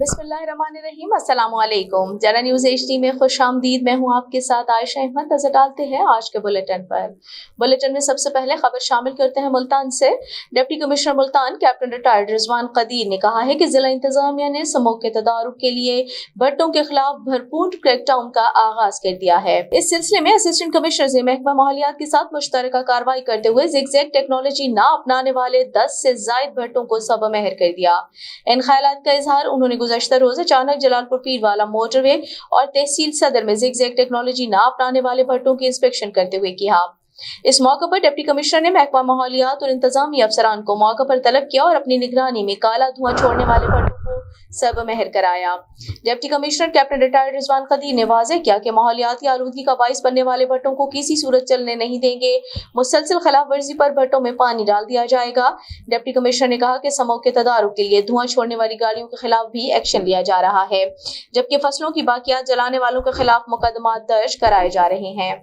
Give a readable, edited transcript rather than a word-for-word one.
बिस्मिल्लाहिर्रहमानिर्रहीम, अस्सलाम वालेकुम। जरा न्यूज़ HD में खुश आमदीद। मैं हूँ आपके साथ आयशा अहमद। नजर डालते हैं आज के बुलेटिन पर। बुलेटिन में सबसे पहले खबर शामिल करते हैं मुल्तान से। Deputy commissioner Multan captain retired Rizwan Qadir ने कहा है कि जिला इंतजामिया ने समूह के तदारुक के लिए भट्टों के खिलाफ भरपूर क्रैकडाउन का आगाज कर दिया है। इस सिलसिले में असिस्टेंट कमिश्नर ने महकमा माहौलियात के साथ मुश्तरका कार्रवाई करते हुए ज़िगज़ैग टेक्नोलॉजी न अपनाने वाले 10 से जायद भट्टों को सब महर कर दिया। इन ख्यालात का इजहार उन्होंने गुज़श्ता रोज अचानक जलालपुर पीरवाला मोटरवे और तहसील सदर में ज़िगज़ैग टेक्नोलॉजी न अपनाने वाले भट्टों की इंस्पेक्शन करते हुए किया। इस मौके पर डिप्टी कमिश्नर ने महकमा माहौलियात और इंतजामी अफसरान को मौके पर तलब किया और अपनी निगरानी में काला धुआं छोड़ने वाले भट्टों को सब महर कराया। Deputy commissioner captain retired Rizwan Qadir ने वाज़ेह किया कि माहौलियाती आलूदगी का बाइस बनने वाले भट्टों को किसी सूरत चलने नहीं देंगे। मुसलसल खिलाफ वर्जी पर भट्टों में पानी डाल दिया जाएगा। डिप्टी कमिश्नर ने कहा कि समूह के तदारुक के लिए धुआं छोड़ने वाली गाड़ियों के खिलाफ भी एक्शन लिया जा रहा है, जबकि फसलों की बाकियात जलाने वालों के खिलाफ मुकदमा दर्ज कराए जा रहे हैं।